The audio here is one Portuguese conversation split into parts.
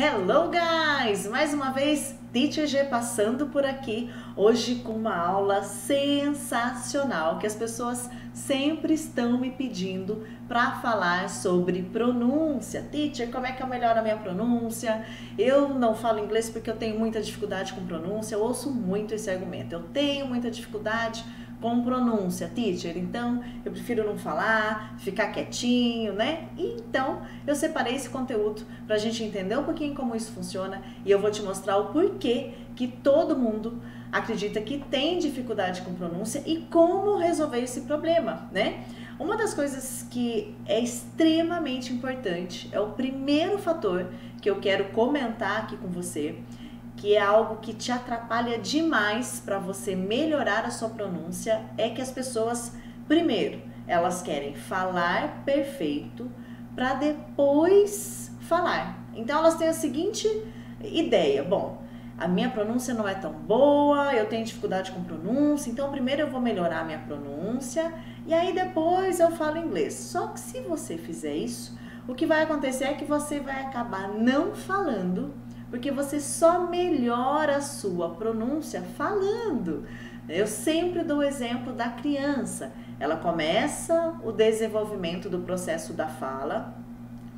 Hello guys! Mais uma vez, Teacher G passando por aqui, hoje com uma aula sensacional que as pessoas sempre estão me pedindo para falar sobre pronúncia. Teacher, como é que eu melhoro a minha pronúncia? Eu não falo inglês porque eu tenho muita dificuldade com pronúncia, eu ouço muito esse argumento. Eu tenho muita dificuldade com pronúncia, teacher, então eu prefiro não falar, ficar quietinho, né? Então eu separei esse conteúdo pra gente entender um pouquinho como isso funciona e eu vou te mostrar o porquê que todo mundo acredita que tem dificuldade com pronúncia e como resolver esse problema, né? Uma das coisas que é extremamente importante, é o primeiro fator que eu quero comentar aqui com você, que é algo que te atrapalha demais para você melhorar a sua pronúncia, é que as pessoas, primeiro, elas querem falar perfeito para depois falar. Então elas têm a seguinte ideia: bom, a minha pronúncia não é tão boa, eu tenho dificuldade com pronúncia, então primeiro eu vou melhorar a minha pronúncia e aí depois eu falo inglês. Só que se você fizer isso, o que vai acontecer é que você vai acabar não falando, porque você só melhora a sua pronúncia falando. Eu sempre dou o exemplo da criança. Ela começa o desenvolvimento do processo da fala.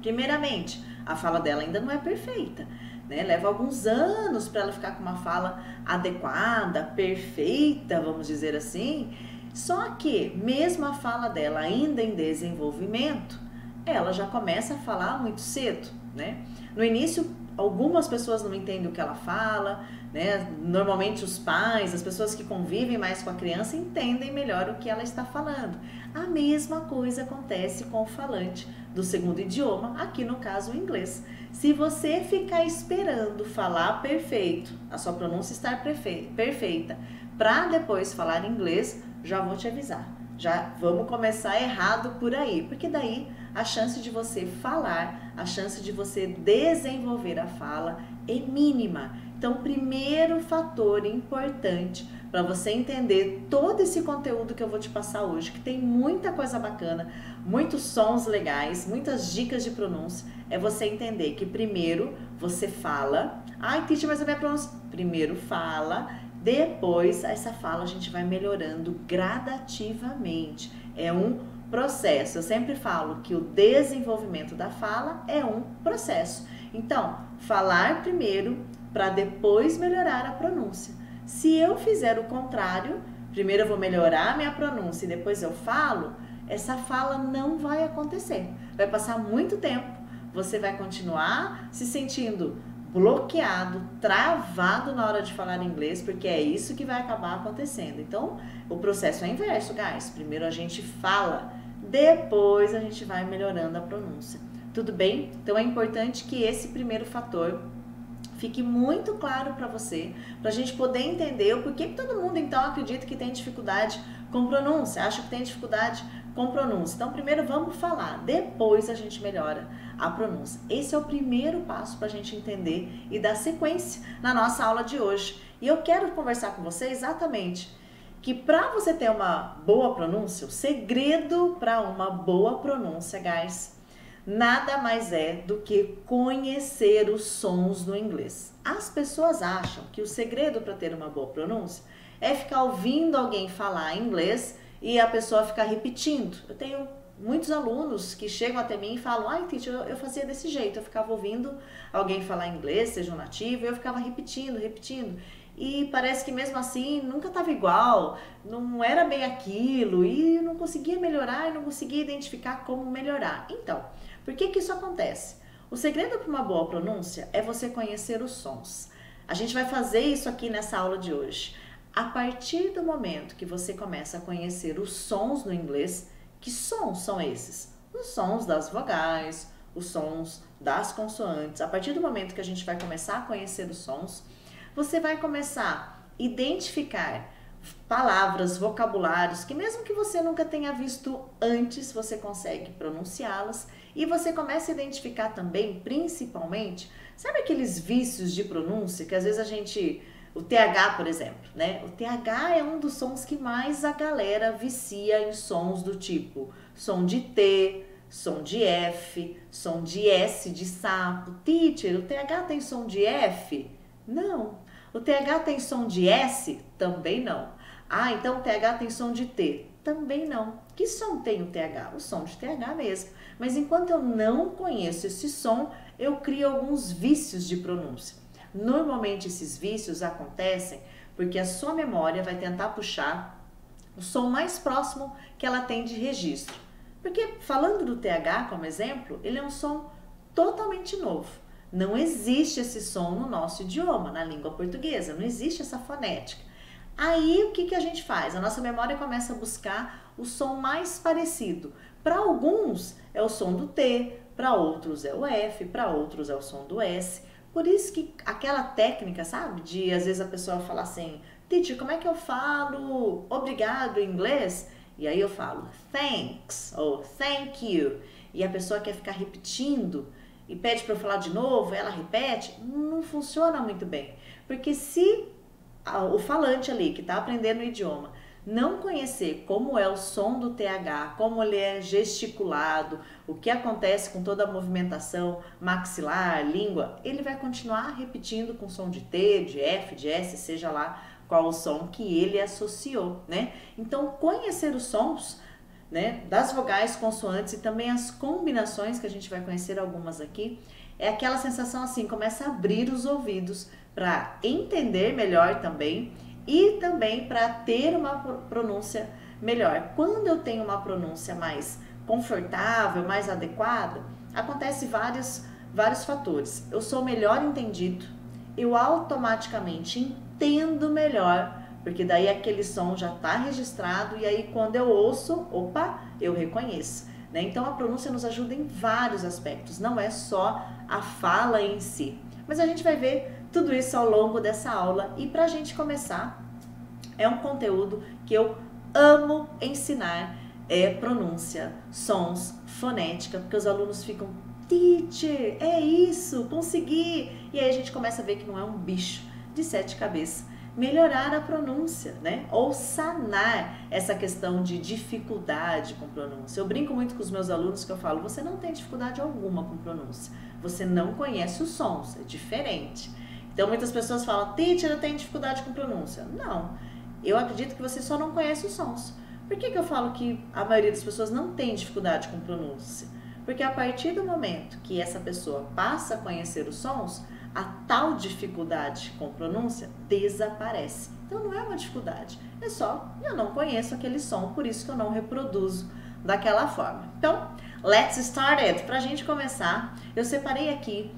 Primeiramente, a fala dela ainda não é perfeita, né? Leva alguns anos para ela ficar com uma fala adequada, perfeita, vamos dizer assim. Só que, mesmo a fala dela ainda em desenvolvimento, ela já começa a falar muito cedo, né? No início, algumas pessoas não entendem o que ela fala, né? Normalmente os pais, as pessoas que convivem mais com a criança entendem melhor o que ela está falando. A mesma coisa acontece com o falante do segundo idioma, aqui no caso o inglês. Se você ficar esperando falar perfeito, a sua pronúncia estar perfeita, para depois falar inglês, já vou te avisar. Já vamos começar errado por aí, porque daí a chance de você falar, a chance de você desenvolver a fala é mínima. Então, primeiro fator importante para você entender todo esse conteúdo que eu vou te passar hoje, que tem muita coisa bacana, muitos sons legais, muitas dicas de pronúncia, é você entender que primeiro você fala. Ai, teacher, mas a minha pronúncia... Primeiro fala, depois essa fala a gente vai melhorando gradativamente. É um processo. Eu sempre falo que o desenvolvimento da fala é um processo. Então, falar primeiro para depois melhorar a pronúncia. Se eu fizer o contrário, primeiro eu vou melhorar a minha pronúncia e depois eu falo, essa fala não vai acontecer. Vai passar muito tempo, você vai continuar se sentindo bloqueado, travado na hora de falar inglês, porque é isso que vai acabar acontecendo. Então, o processo é inverso, guys. Primeiro a gente fala, depois a gente vai melhorando a pronúncia. Tudo bem? Então é importante que esse primeiro fator fique muito claro para você, para a gente poder entender o porquê que todo mundo então acredita que tem dificuldade com pronúncia, acha que tem dificuldade com pronúncia. Então primeiro vamos falar, depois a gente melhora a pronúncia. Esse é o primeiro passo para a gente entender e dar sequência na nossa aula de hoje. E eu quero conversar com você exatamente que para você ter uma boa pronúncia, o segredo para uma boa pronúncia, guys, nada mais é do que conhecer os sons do inglês. As pessoas acham que o segredo para ter uma boa pronúncia é ficar ouvindo alguém falar inglês e a pessoa ficar repetindo. Eu tenho muitos alunos que chegam até mim e falam: ai, teacher, eu fazia desse jeito, eu ficava ouvindo alguém falar inglês, seja um nativo, e eu ficava repetindo. E parece que mesmo assim nunca estava igual, não era bem aquilo, e eu não conseguia melhorar e não conseguia identificar como melhorar. Então, por que isso acontece? O segredo para uma boa pronúncia é você conhecer os sons. A gente vai fazer isso aqui nessa aula de hoje. A partir do momento que você começa a conhecer os sons no inglês, que sons são esses? Os sons das vogais, os sons das consoantes. A partir do momento que a gente vai começar a conhecer os sons, você vai começar a identificar palavras, vocabulários, que mesmo que você nunca tenha visto antes, você consegue pronunciá-las e você começa a identificar também, principalmente, sabe aqueles vícios de pronúncia que às vezes a gente... O TH, por exemplo, né? O TH é um dos sons que mais a galera vicia em sons do tipo som de T, som de F, som de S de sapo. Teacher, o TH tem som de F? Não. O TH tem som de S? Também não. Ah, então o TH tem som de T? Também não. Que som tem o TH? O som de TH mesmo. Mas enquanto eu não conheço esse som, eu crio alguns vícios de pronúncia. Normalmente esses vícios acontecem porque a sua memória vai tentar puxar o som mais próximo que ela tem de registro. Porque falando do TH como exemplo, ele é um som totalmente novo. Não existe esse som no nosso idioma, na língua portuguesa, não existe essa fonética. Aí o que a gente faz? A nossa memória começa a buscar o som mais parecido. Para alguns é o som do T, para outros é o F, para outros é o som do S. Por isso que aquela técnica, sabe? De às vezes a pessoa fala assim, teacher, como é que eu falo obrigado em inglês? E aí eu falo thanks ou thank you. E a pessoa quer ficar repetindo e pede para eu falar de novo, ela repete, não funciona muito bem. Porque se o falante ali que está aprendendo o idioma não conhecer como é o som do TH, como ele é gesticulado, o que acontece com toda a movimentação maxilar, língua, ele vai continuar repetindo com som de T, de F, de S, seja lá qual o som que ele associou, né? Então, conhecer os sons, né, das vogais, consoantes e também as combinações, que a gente vai conhecer algumas aqui, é aquela sensação assim, começa a abrir os ouvidos para entender melhor também e também para ter uma pronúncia melhor. Quando eu tenho uma pronúncia mais confortável, mais adequada, acontece vários fatores. Eu sou melhor entendido, eu automaticamente entendo melhor, porque daí aquele som já está registrado e aí quando eu ouço, opa, eu reconheço, né? Então a pronúncia nos ajuda em vários aspectos, não é só a fala em si. Mas a gente vai ver tudo isso ao longo dessa aula e para a gente começar, é um conteúdo que eu amo ensinar, é pronúncia, sons, fonética, porque os alunos ficam, teacher, é isso, consegui! E aí a gente começa a ver que não é um bicho de 7 cabeças. Melhorar a pronúncia, né? Ou sanar essa questão de dificuldade com pronúncia. Eu brinco muito com os meus alunos que eu falo, você não tem dificuldade alguma com pronúncia, você não conhece os sons, é diferente. Então muitas pessoas falam, teacher, eu tenho dificuldade com pronúncia. Não, eu acredito que você só não conhece os sons. Por que eu falo que a maioria das pessoas não tem dificuldade com pronúncia? Porque a partir do momento que essa pessoa passa a conhecer os sons, a tal dificuldade com pronúncia desaparece. Então não é uma dificuldade, é só eu não conheço aquele som, por isso que eu não reproduzo daquela forma. Então, let's start it. Para a gente começar, eu separei aqui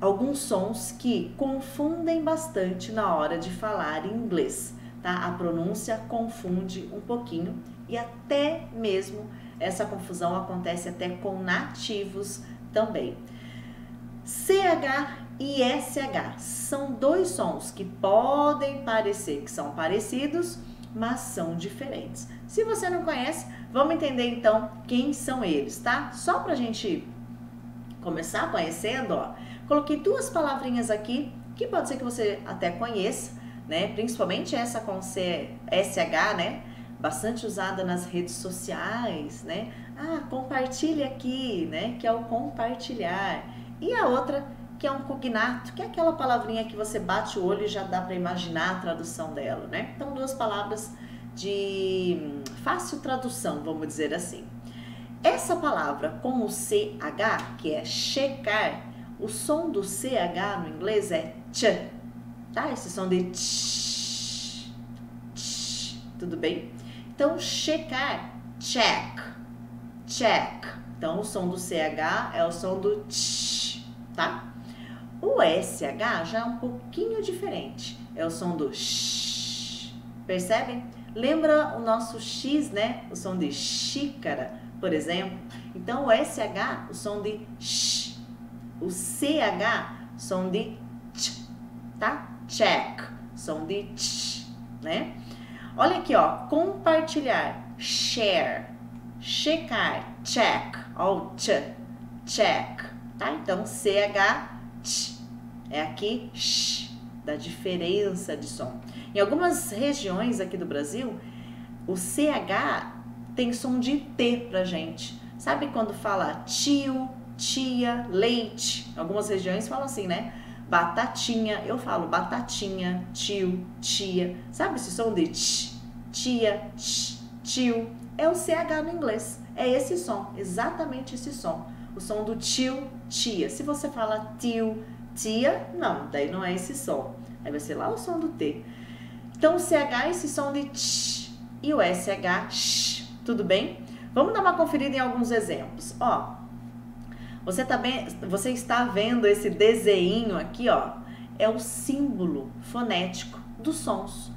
alguns sons que confundem bastante na hora de falar em inglês, tá? A pronúncia confunde um pouquinho e até mesmo essa confusão acontece até com nativos também. CH e SH são dois sons que podem parecer que são parecidos, mas são diferentes. Se você não conhece, vamos entender então quem são eles, tá? Só pra gente começar conhecendo, ó, coloquei duas palavrinhas aqui que pode ser que você até conheça, né? Principalmente essa com SH, né? Bastante usada nas redes sociais, né? Ah, compartilhe aqui, né? Que é o compartilhar. E a outra que é um cognato, que é aquela palavrinha que você bate o olho e já dá para imaginar a tradução dela, né? Então, duas palavras de fácil tradução, vamos dizer assim. Essa palavra com o CH, que é checar, o som do CH no inglês é ch, tá? Esse som de ch, ch, tudo bem? Então, checar, check, check. Então, o som do CH é o som do ch, tá? O SH já é um pouquinho diferente, é o som do sh, percebem? Lembra o nosso X, né? O som de xícara, por exemplo. Então, o SH, o som de sh, o CH, som de ch, tá? Check, som de ch, né? Olha aqui, ó, compartilhar, share, checar, check, ó, o ch, check, tá? Então, CH, ch, é aqui sh, da diferença de som. Em algumas regiões aqui do Brasil, o CH tem som de T pra gente. Sabe quando fala tio, tia, leite? Algumas regiões falam assim, né? Batatinha, eu falo batatinha, tio, tia. Sabe esse som de tia, tio? É o CH no inglês. É esse som, exatamente esse som. O som do tio, tia. Se você fala tio, tia, não, daí não é esse som. Aí vai ser lá o som do T. Então o CH é esse som de tch e o SH, sh. Tudo bem? Vamos dar uma conferida em alguns exemplos. Ó, você está vendo esse desenho aqui, ó? É o símbolo fonético dos sons.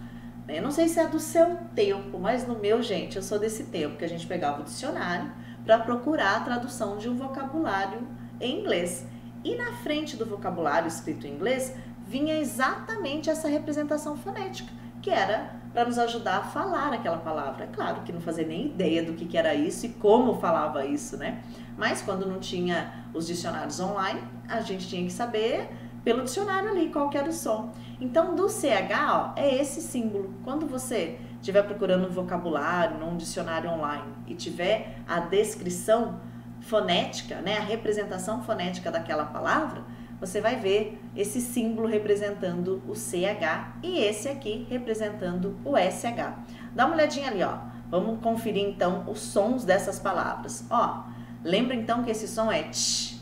Eu não sei se é do seu tempo, mas no meu, gente, eu sou desse tempo que a gente pegava o dicionário para procurar a tradução de um vocabulário em inglês. E na frente do vocabulário escrito em inglês vinha exatamente essa representação fonética, que era para nos ajudar a falar aquela palavra. É claro que não fazia nem ideia do que era isso e como falava isso, né? Mas quando não tinha os dicionários online, a gente tinha que saber pelo dicionário ali qual que era o som. Então, do CH, ó, é esse símbolo. Quando você estiver procurando um vocabulário num dicionário online e tiver a descrição fonética, né, a representação fonética daquela palavra, você vai ver esse símbolo representando o CH e esse aqui representando o SH. Dá uma olhadinha ali, ó. Vamos conferir então os sons dessas palavras. Ó, lembra então que esse som é tch,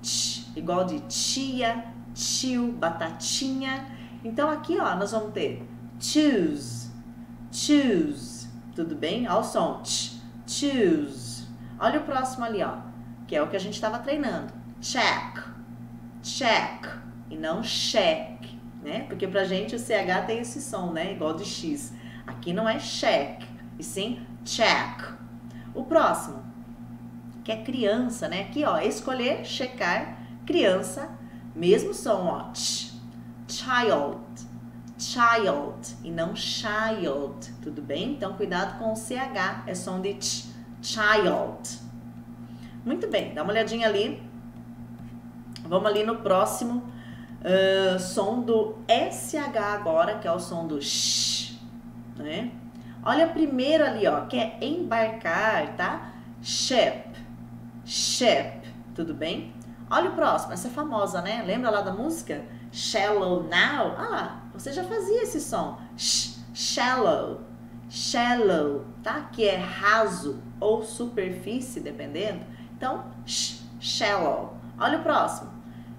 tch, igual de tia, tio, batatinha. Então aqui, ó, nós vamos ter choose, choose. Tudo bem? Olha o som, tch, choose. Olha o próximo ali, ó, que é o que a gente estava treinando. Check, check, e não check, né? Porque pra gente o CH tem esse som, né? Igual de X. Aqui não é check, e sim check. O próximo, que é criança, né? Aqui, ó, escolher, checar, criança, mesmo som, ó, child, child, e não child, tudo bem? Então, cuidado com o CH, é som de child. Muito bem, dá uma olhadinha ali. Vamos ali no próximo som do SH agora, que é o som do sh, né? Olha primeiro ali, ó, que é embarcar, tá? Ship, ship, tudo bem? Olha o próximo, essa é famosa, né? Lembra lá da música? Shallow now? Ah lá, você já fazia esse som. Shallow, shallow, tá? Que é raso ou superfície, dependendo. Então, shallow. Olha o próximo,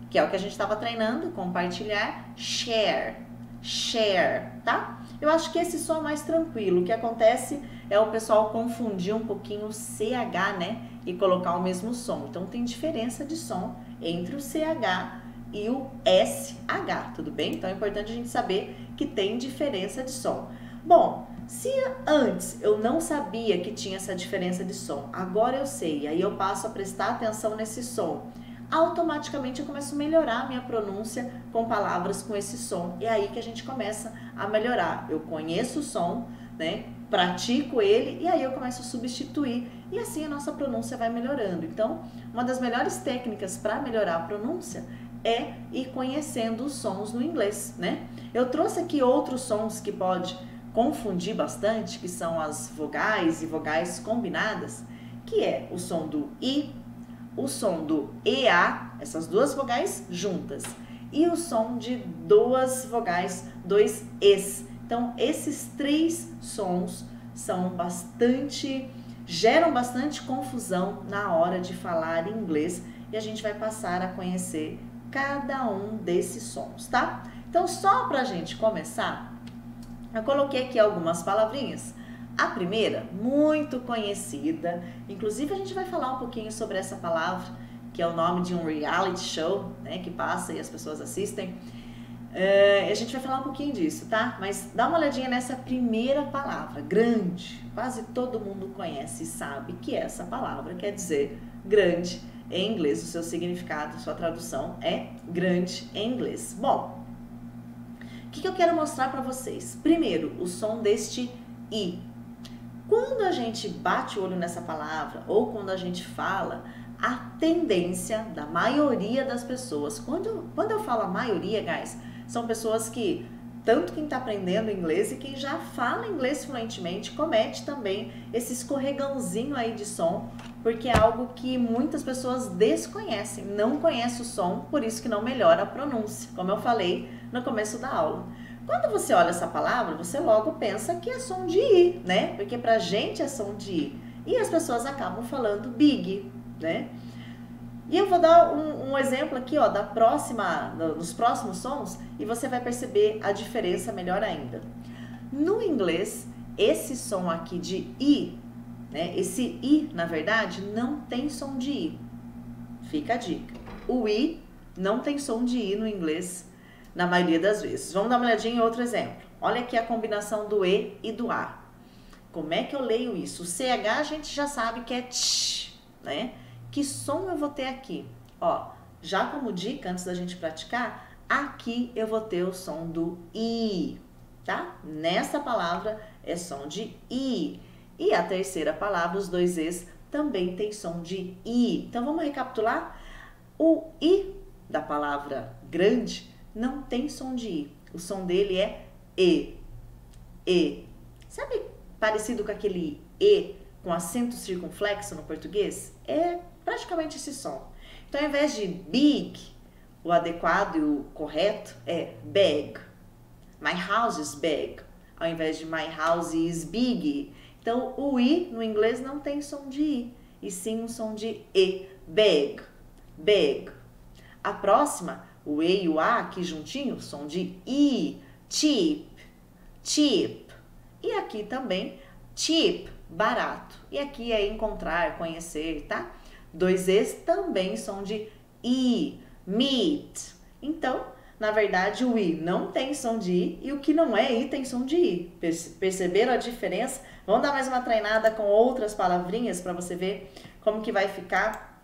que é o que a gente estava treinando, compartilhar, share, share, tá? Eu acho que esse som é mais tranquilo. O que acontece é o pessoal confundir um pouquinho o CH, né? E colocar o mesmo som. Então, tem diferença de som entre o CH e o SH, tudo bem? Então, é importante a gente saber que tem diferença de som. Bom, se antes eu não sabia que tinha essa diferença de som, agora eu sei, aí eu passo a prestar atenção nesse som. Automaticamente eu começo a melhorar a minha pronúncia com palavras com esse som. É aí que a gente começa a melhorar. Eu conheço o som, né? Pratico ele e aí eu começo a substituir e assim a nossa pronúncia vai melhorando. Então, uma das melhores técnicas para melhorar a pronúncia é ir conhecendo os sons no inglês, né? Eu trouxe aqui outros sons que pode confundir bastante, que são as vogais e vogais combinadas, que é o som do I, o som do EA, essas duas vogais juntas, e o som de duas vogais, dois Es. Então, esses três sons geram bastante confusão na hora de falar inglês e a gente vai passar a conhecer cada um desses sons, tá? Então, só pra gente começar, eu coloquei aqui algumas palavrinhas. A primeira, muito conhecida, inclusive a gente vai falar um pouquinho sobre essa palavra, que é o nome de um reality show, né, que passa e as pessoas assistem. A gente vai falar um pouquinho disso, tá? Mas dá uma olhadinha nessa primeira palavra, grande. Quase todo mundo conhece e sabe que essa palavra quer dizer grande em inglês. O seu significado, sua tradução é grande em inglês. Bom, o que eu quero mostrar para vocês? Primeiro, o som deste I. Quando a gente bate o olho nessa palavra ou quando a gente fala, a tendência da maioria das pessoas, quando eu falo a maioria, guys, são pessoas que, tanto quem está aprendendo inglês e quem já fala inglês fluentemente, comete também esse escorregãozinho aí de som porque é algo que muitas pessoas desconhecem, não conhecem o som, por isso que não melhora a pronúncia, como eu falei no começo da aula. Quando você olha essa palavra, você logo pensa que é som de I, né? Porque pra gente é som de I. E as pessoas acabam falando big, né? E eu vou dar um exemplo aqui, ó, dos próximos sons, e você vai perceber a diferença melhor ainda. No inglês, esse som aqui de I, né? Esse I, na verdade, não tem som de I. Fica a dica. O I não tem som de I no inglês, na maioria das vezes. Vamos dar uma olhadinha em outro exemplo. Olha aqui a combinação do E e do A. Como é que eu leio isso? O CH a gente já sabe que é tch, né? Que som eu vou ter aqui? Ó, já como dica, antes da gente praticar, aqui eu vou ter o som do I, tá? Nessa palavra é som de I. E a terceira palavra, os dois Es, também tem som de I. Então vamos recapitular? O I da palavra grande não tem som de I. O som dele é E. E. Sabe parecido com aquele E com acento circunflexo no português? É praticamente esse som. Então, ao invés de big, o adequado e o correto é big. My house is big. Ao invés de my house is big. Então, o I no inglês não tem som de I, e sim um som de E. Big. Big. A próxima, o E e o A aqui juntinho, som de I. Cheap. Cheap. E aqui também, cheap, barato. E aqui é encontrar, conhecer, tá? Dois Es também som de I. Meet. Então, na verdade, o I não tem som de I e o que não é I tem som de I. Perceberam a diferença? Vamos dar mais uma treinada com outras palavrinhas para você ver como que vai ficar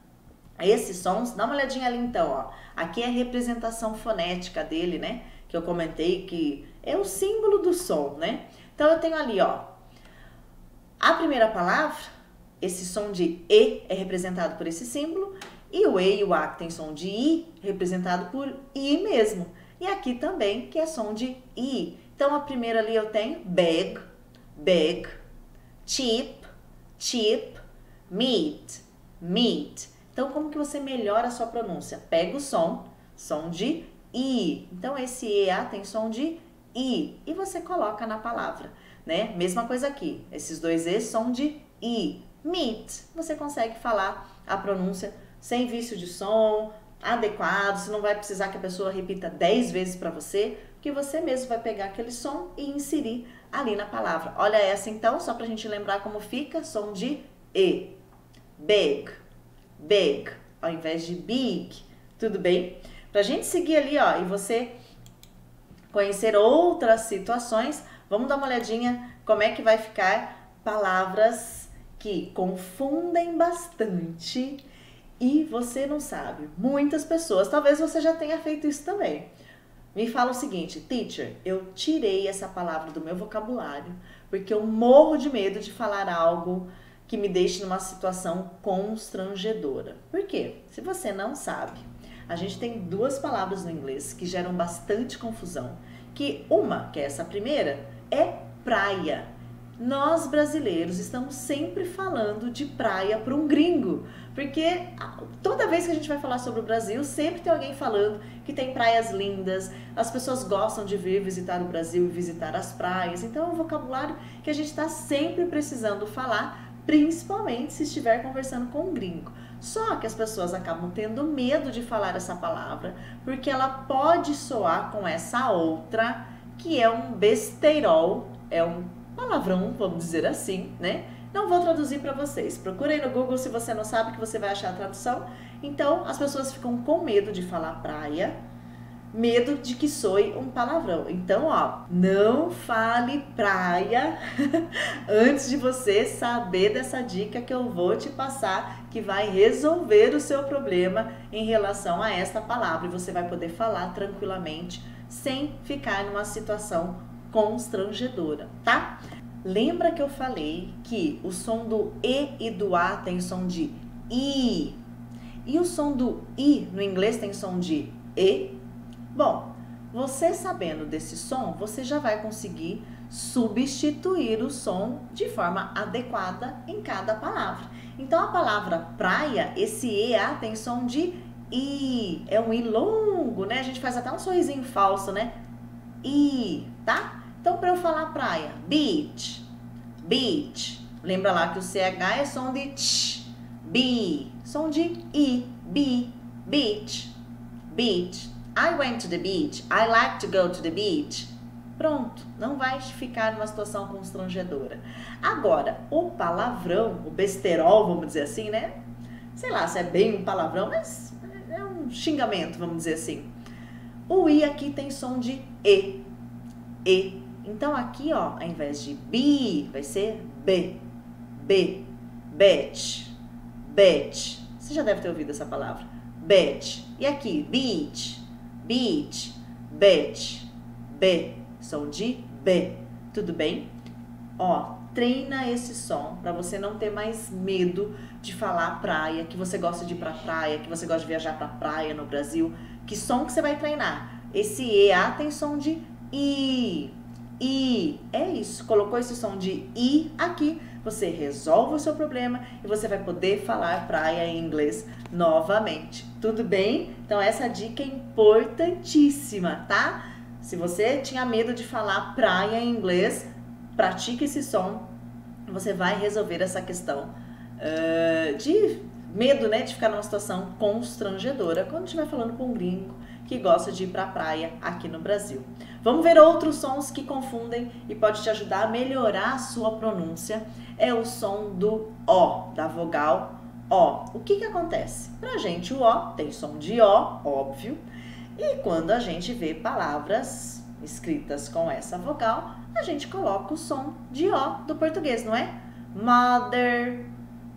esses sons. Dá uma olhadinha ali então, ó. Aqui é a representação fonética dele, né? Que eu comentei que é o símbolo do som, né? Então eu tenho ali, ó, a primeira palavra, esse som de E é representado por esse símbolo, e o E e o A que tem som de I, representado por I mesmo. E aqui também, que é som de I. Então a primeira ali eu tenho big, big, cheap, cheap, meat, meat. Então como que você melhora a sua pronúncia? Pega o som de I. Então esse EA tem som de I e você coloca na palavra, né? Mesma coisa aqui, esses dois E som de I. Meat, você consegue falar a pronúncia sem vício de som, adequado, você não vai precisar que a pessoa repita 10 vezes para você, que você mesmo vai pegar aquele som e inserir ali na palavra. Olha essa então, só pra gente lembrar como fica, som de E. Big, big, ao invés de big, tudo bem? Pra gente seguir ali, ó, e você conhecer outras situações, vamos dar uma olhadinha como é que vai ficar palavras que confundem bastante e você não sabe. Muitas pessoas, talvez você já tenha feito isso também. Me fala o seguinte, teacher, eu tirei essa palavra do meu vocabulário porque eu morro de medo de falar algo que me deixe numa situação constrangedora. Por quê? Se você não sabe, a gente tem duas palavras no inglês que geram bastante confusão. Que uma, que é essa primeira, é praia. Nós brasileiros estamos sempre falando de praia para um gringo, porque toda vez que a gente vai falar sobre o Brasil, sempre tem alguém falando que tem praias lindas, as pessoas gostam de vir visitar o Brasil e visitar as praias, então é um vocabulário que a gente está sempre precisando falar, principalmente se estiver conversando com um gringo. Só que as pessoas acabam tendo medo de falar essa palavra, porque ela pode soar com essa outra, que é um besteirol, é um palavrão, vamos dizer assim, né? Não vou traduzir para vocês. Procurem no Google se você não sabe, que você vai achar a tradução. Então, as pessoas ficam com medo de falar praia, medo de que soe um palavrão. Então, ó, não fale praia antes de você saber dessa dica que eu vou te passar, que vai resolver o seu problema em relação a esta palavra. E você vai poder falar tranquilamente, sem ficar numa situação constrangedora, tá? Lembra que eu falei que o som do E e do A tem som de I, e o som do I no inglês tem som de E? Bom, você sabendo desse som, você já vai conseguir substituir o som de forma adequada em cada palavra. Então, a palavra praia, esse EA tem som de I, é um I longo, né? A gente faz até um sorrisinho falso, né? I, tá? Então, para eu falar praia, beach, beach. Lembra lá que o CH é som de tch, B, som de I, B, beach, beach. I went to the beach, I like to go to the beach. Pronto, não vai ficar numa situação constrangedora. Agora, o palavrão, o besterol, vamos dizer assim, né? Sei lá se é bem um palavrão, mas é um xingamento, vamos dizer assim. O I aqui tem som de E, E. Então aqui, ó, ao invés de B, vai ser B, B, bitch, bitch. Você já deve ter ouvido essa palavra, bitch. E aqui, beach, beach, bitch, B, som de B. Tudo bem? Ó, treina esse som para você não ter mais medo de falar praia, que você gosta de ir pra praia, que você gosta de viajar pra praia no Brasil. Que som que você vai treinar? Esse EA tem som de I. I, é isso, colocou esse som de I aqui, você resolve o seu problema e você vai poder falar praia em inglês novamente, tudo bem? Então essa dica é importantíssima, tá? Se você tinha medo de falar praia em inglês, pratique esse som, você vai resolver essa questão de medo, né, de ficar numa situação constrangedora quando estiver falando com um gringo que gosta de ir para a praia aqui no Brasil. Vamos ver outros sons que confundem e pode te ajudar a melhorar a sua pronúncia. É o som do O, da vogal O. O que acontece? Pra gente o O tem som de O, óbvio, e quando a gente vê palavras escritas com essa vogal, a gente coloca o som de O do português, não é? Mother,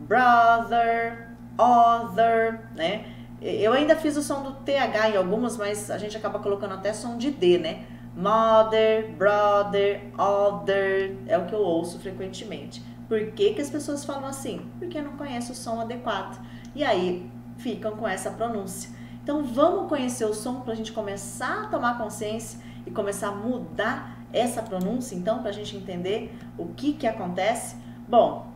brother, other, né? Eu ainda fiz o som do TH em algumas, mas a gente acaba colocando até som de D, né? Mother, brother, other, é o que eu ouço frequentemente. Por que as pessoas falam assim? Porque não conhecem o som adequado. E aí ficam com essa pronúncia. Então vamos conhecer o som para a gente começar a tomar consciência e começar a mudar essa pronúncia, então, para a gente entender o que acontece. Bom,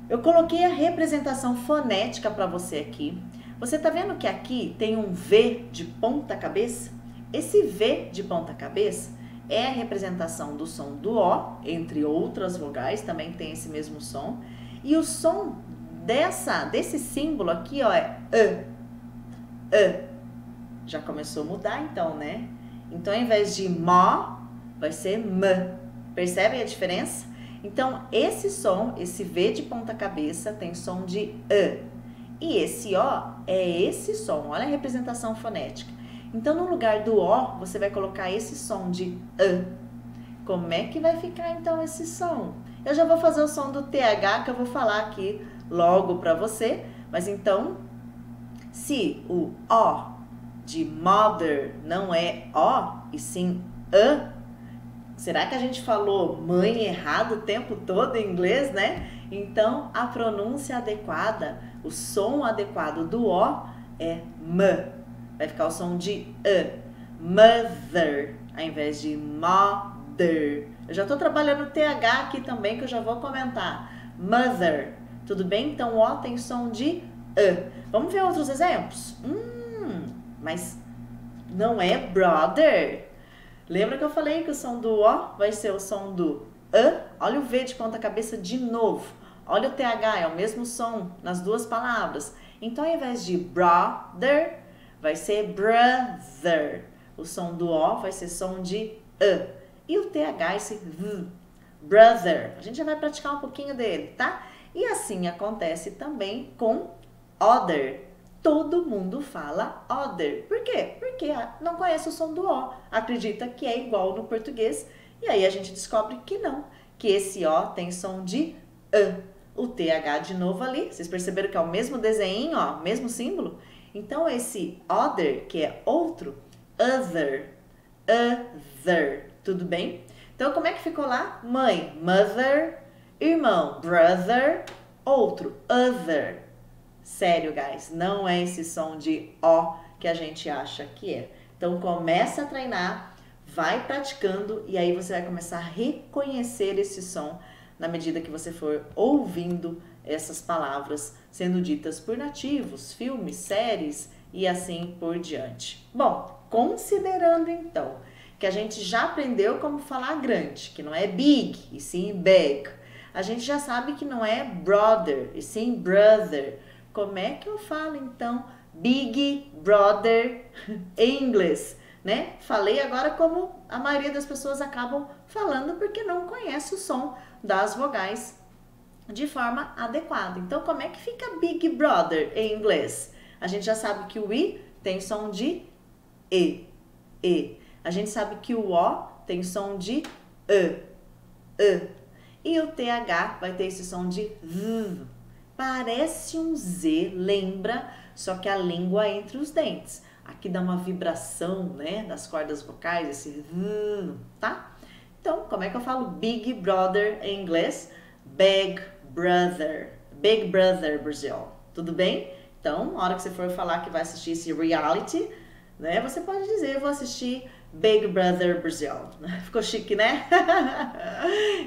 eu coloquei a representação fonética para você aqui. Você tá vendo que aqui tem um V de ponta cabeça? Esse V de ponta cabeça é a representação do som do O, entre outras vogais, também tem esse mesmo som. E o som desse símbolo aqui, ó, é E. Já começou a mudar então, né? Então, ao invés de mó, vai ser M. Percebem a diferença? Então, esse som, esse V de ponta cabeça, tem som de E. E esse O é esse som, olha a representação fonética. Então, no lugar do O, você vai colocar esse som de E. Como é que vai ficar, então, esse som? Eu já vou fazer o som do TH, que eu vou falar aqui logo para você. Mas, então, se o O de mother não é O, e sim E, será que a gente falou mãe errado o tempo todo em inglês, né? Então, a pronúncia adequada, o som adequado do O é M. Vai ficar o som de E. Mother, ao invés de mother. Eu já estou trabalhando o TH aqui também, que eu já vou comentar. Mother. Tudo bem? Então, o O tem som de E. Vamos ver outros exemplos? Mas não é brother. Lembra que eu falei que o som do O vai ser o som do E? Olha o V de ponta cabeça de novo. Olha o TH, é o mesmo som nas duas palavras. Então, ao invés de brother, vai ser brother. O som do O vai ser som de E. E o TH, esse V, brother. A gente já vai praticar um pouquinho dele, tá? E assim acontece também com other. Todo mundo fala other. Por quê? Porque não conhece o som do O. Acredita que é igual no português. E aí a gente descobre que não. Que esse O tem som de E. O TH de novo ali. Vocês perceberam que é o mesmo desenho, ó, mesmo símbolo? Então esse other, que é outro, other, other. Tudo bem? Então como é que ficou lá? Mãe, mother, irmão, brother, outro, other. Sério, guys, não é esse som de O que a gente acha que é. Então, começa a treinar, Vai praticando e aí você vai começar a reconhecer esse som na medida que você for ouvindo essas palavras sendo ditas por nativos, filmes, séries e assim por diante. Bom, considerando então que a gente já aprendeu como falar grande, que não é big e sim big, a gente já sabe que não é brother e sim brother. Como é que eu falo então big brother em inglês? Né? Falei agora como a maioria das pessoas acabam falando porque não conhece o som das vogais de forma adequada. Então, como é que fica Big Brother em inglês? A gente já sabe que o I tem som de E. A gente sabe que o O tem som de E. E o TH vai ter esse som de V. Parece um Z, lembra? Só que a língua é entre os dentes. Aqui dá uma vibração, né, das cordas vocais, esse tá? Então, como é que eu falo Big Brother em inglês? Big Brother. Big Brother Brasil. Tudo bem? Então, na hora que você for falar que vai assistir esse reality, né, você pode dizer, eu vou assistir Big Brother Brasil. Ficou chique, né?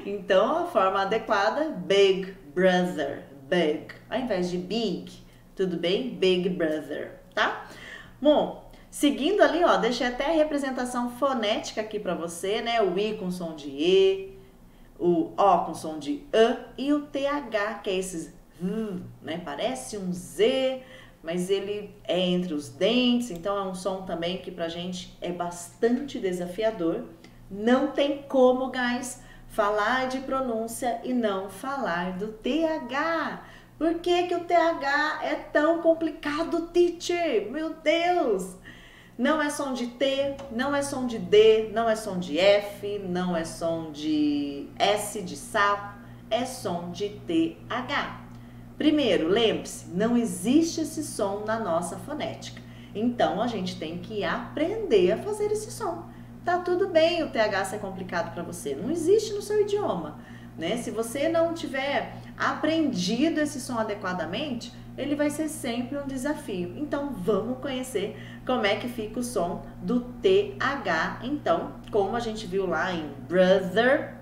Então, a forma adequada, Big Brother. Big. Ao invés de big, tudo bem? Big Brother, tá? Bom, seguindo ali, ó, deixei até a representação fonética aqui para você, né? O I com som de E, o O com som de E e o TH, que é esses, né? Parece um Z, mas ele é entre os dentes, então é um som também que pra gente é bastante desafiador. Não tem como, guys, falar de pronúncia e não falar do TH. Por que que o TH é tão complicado, teacher? Meu Deus! Não é som de T, não é som de D, não é som de F, não é som de S de sapo, é som de TH. Primeiro, lembre-se, não existe esse som na nossa fonética. Então, a gente tem que aprender a fazer esse som. Tá tudo bem o TH ser complicado para você, não existe no seu idioma, né? Se você não tiver aprendido esse som adequadamente, ele vai ser sempre um desafio. Então, vamos conhecer como é que fica o som do TH. Então, como a gente viu lá em brother,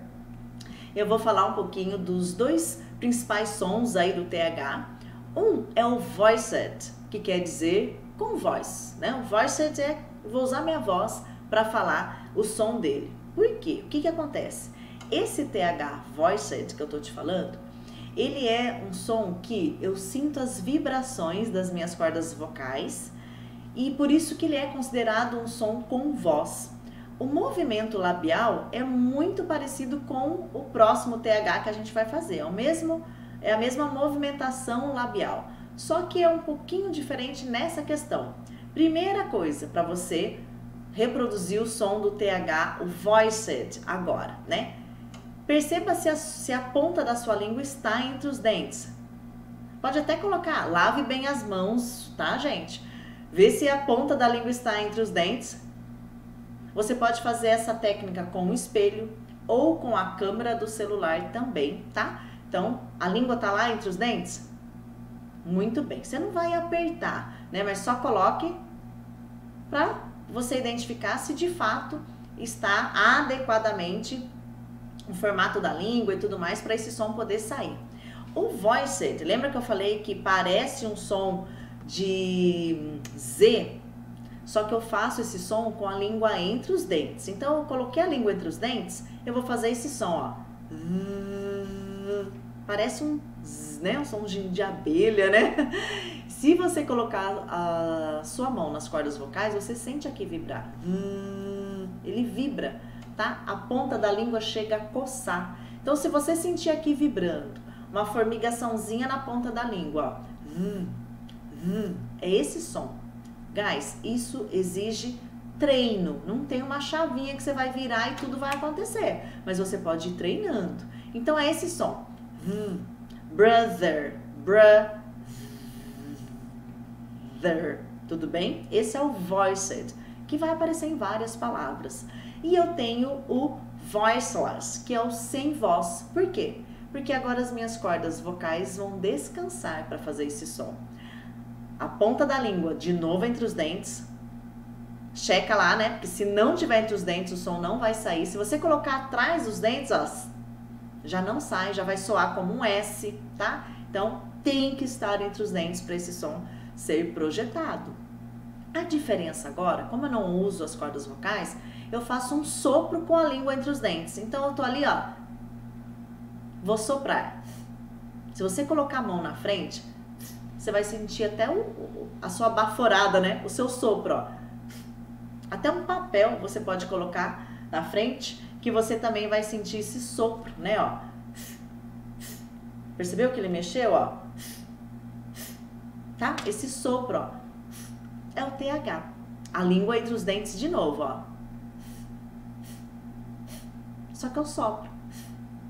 eu vou falar um pouquinho dos dois principais sons aí do TH. Um é o voiced, que quer dizer com voz, né? O voiced é, vou usar minha voz para falar o som dele. Por quê? O que que acontece? Esse TH voiced que eu tô te falando, ele é um som que eu sinto as vibrações das minhas cordas vocais e por isso que ele é considerado um som com voz. O movimento labial é muito parecido com o próximo TH que a gente vai fazer, é a mesma movimentação labial, só que é um pouquinho diferente nessa questão. Primeira coisa, para você reproduzir o som do TH, o voiced agora, né? Perceba se a ponta da sua língua está entre os dentes. Pode até colocar, lave bem as mãos, tá, gente? Vê se a ponta da língua está entre os dentes. Você pode fazer essa técnica com o espelho ou com a câmera do celular também, tá? Então, a língua tá lá entre os dentes? Muito bem. Você não vai apertar, né? Mas só coloque para você identificar se de fato está adequadamente o formato da língua e tudo mais para esse som poder sair. O voiced, lembra que eu falei que parece um som de Z? Só que eu faço esse som com a língua entre os dentes. Então, eu coloquei a língua entre os dentes, eu vou fazer esse som, ó. Parece um, né, um som de abelha, né? Se você colocar a sua mão nas cordas vocais, você sente aqui vibrar. Ele vibra, tá? A ponta da língua chega a coçar. Então, se você sentir aqui vibrando, uma formigaçãozinha na ponta da língua, ó. É esse som. Guys, isso exige treino. Não tem uma chavinha que você vai virar e tudo vai acontecer. Mas você pode ir treinando. Então, é esse som. Brother, brother. Tudo bem? Esse é o voiced, que vai aparecer em várias palavras. E eu tenho o voiceless, que é o sem voz. Por quê? Porque agora as minhas cordas vocais vão descansar para fazer esse som. A ponta da língua de novo entre os dentes. checa lá, né? Porque se não tiver entre os dentes, o som não vai sair. Se você colocar atrás dos dentes, ó, já não sai, já vai soar como um S, tá? Então, tem que estar entre os dentes para esse som ser projetado. A diferença agora, como eu não uso as cordas vocais, eu faço um sopro com a língua entre os dentes. Então, eu tô ali, ó, vou soprar. Se você colocar a mão na frente, você vai sentir até a sua baforada, né? O seu sopro, ó. Até um papel você pode colocar na frente, que você também vai sentir esse sopro, né, ó. Percebeu que ele mexeu, ó? Tá? Esse sopro, ó, é o TH. A língua entre os dentes de novo, ó. Só que eu sopro.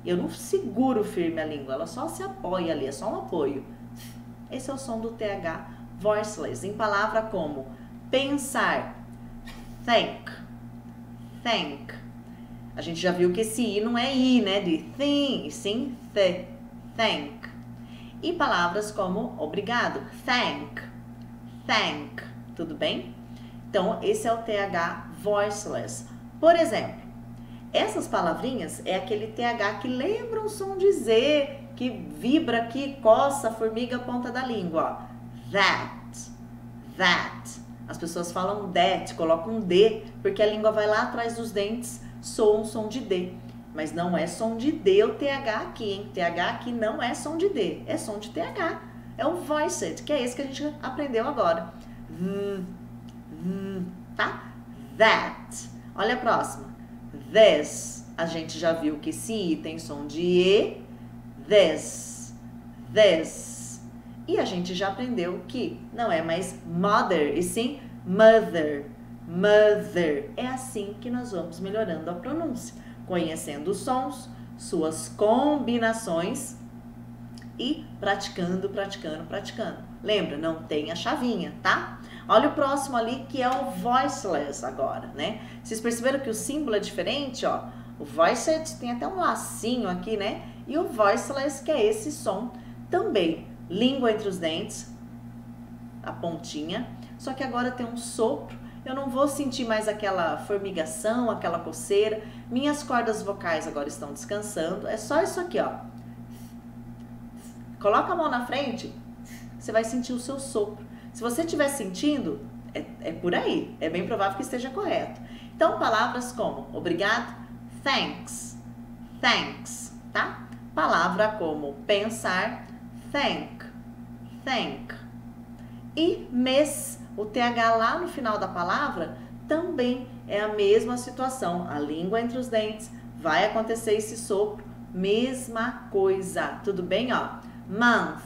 Eu não seguro firme a língua, ela só se apoia ali, é só um apoio. Esse é o som do TH voiceless, em palavra como pensar, think, think. A gente já viu que esse I não é I, né, de think, e sim think. E palavras como obrigado, thank, thank, tudo bem? Então, esse é o TH voiceless. Por exemplo, essas palavrinhas é aquele TH que lembra um som de Z, que vibra aqui, coça a formiga a ponta da língua, ó. That. As pessoas falam that, colocam um D, porque a língua vai lá atrás dos dentes, soa um som de D. Mas não é som de D o TH aqui, hein? TH aqui não é som de D, é som de TH. É o voiced, que é esse que a gente aprendeu agora. Tá? That. Olha a próxima. This. A gente já viu que esse I tem som de E. This. E a gente já aprendeu que não é mais mother, e sim mother. É assim que nós vamos melhorando a pronúncia, conhecendo os sons, suas combinações e praticando. Lembra, não tem a chavinha, tá? Olha o próximo ali, que é o voiceless agora, né? Vocês perceberam que o símbolo é diferente, ó? O voiced tem até um lacinho aqui, né? E o voiceless, que é esse som também. Língua entre os dentes, a pontinha, só que agora tem um sopro. Eu não vou sentir mais aquela formigação, aquela coceira. Minhas cordas vocais agora estão descansando. É só isso aqui, ó. Coloca a mão na frente, você vai sentir o seu sopro. Se você estiver sentindo, é por aí. É bem provável que esteja correto. Então, palavras como obrigado, thanks, tá? Palavra como pensar, think. E o TH lá no final da palavra também é a mesma situação. A língua entre os dentes, vai acontecer esse sopro, mesma coisa. Tudo bem, ó? Month.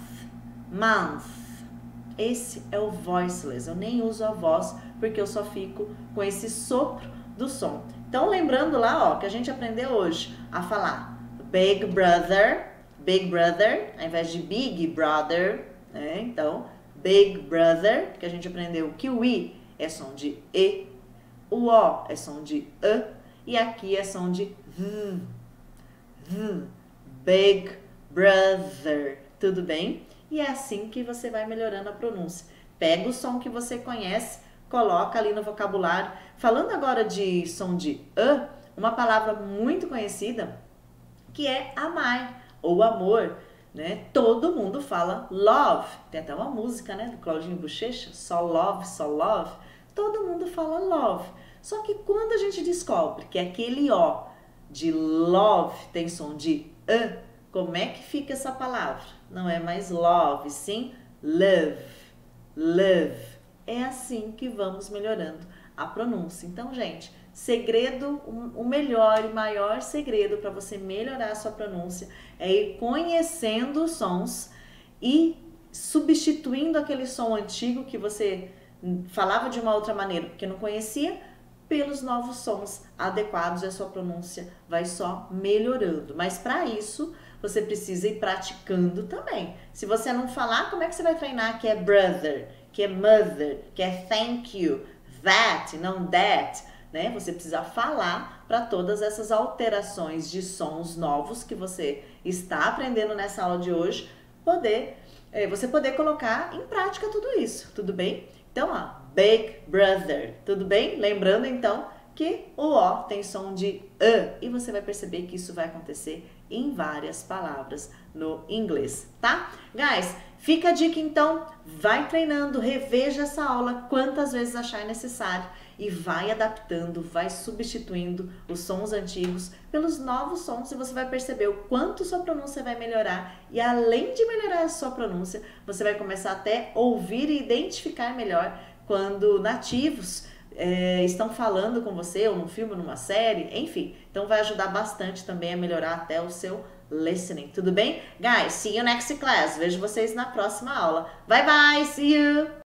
Esse é o voiceless. Eu nem uso a voz porque eu só fico com esse sopro do som. Então, lembrando lá, ó, que a gente aprendeu hoje a falar Big Brother, ao invés de Big Brother, né? Então, Big Brother, que a gente aprendeu que o I é som de E, o O é som de E, e aqui é som de V. Big Brother, tudo bem? E é assim que você vai melhorando a pronúncia. Pega o som que você conhece, coloca ali no vocabulário. Falando agora de som de E, uma palavra muito conhecida, que é amar ou amor, né? Todo mundo fala love. Tem até uma música, né, do Claudinho Bochecha, só love. Todo mundo fala love. Só que quando a gente descobre que aquele O de love tem som de E, como é que fica essa palavra? Não é mais love, sim live. É assim que vamos melhorando a pronúncia. Então, gente, segredo, o melhor e maior segredo para você melhorar a sua pronúncia é ir conhecendo os sons e substituindo aquele som antigo que você falava de uma outra maneira porque não conhecia, pelos novos sons adequados, e a sua pronúncia vai só melhorando. Mas para isso, você precisa ir praticando também. Se você não falar, como é que você vai treinar que é brother, que é mother, que é thank you, that, não that, né? Você precisa falar para todas essas alterações de sons novos que você está aprendendo nessa aula de hoje, você poder colocar em prática tudo isso, tudo bem? Então, ó, Big Brother, tudo bem? Lembrando então que o O tem som de e você vai perceber que isso vai acontecer em várias palavras no inglês, tá? Guys, fica a dica então, vai treinando, reveja essa aula quantas vezes achar necessário e vai adaptando, vai substituindo os sons antigos pelos novos sons e você vai perceber o quanto sua pronúncia vai melhorar e além de melhorar a sua pronúncia, você vai começar até a ouvir e identificar melhor quando nativos estão falando com você, ou num filme, ou numa série, enfim. Então vai ajudar bastante também a melhorar até o seu listening, tudo bem? Guys, see you next class. Vejo vocês na próxima aula. Bye bye, see you!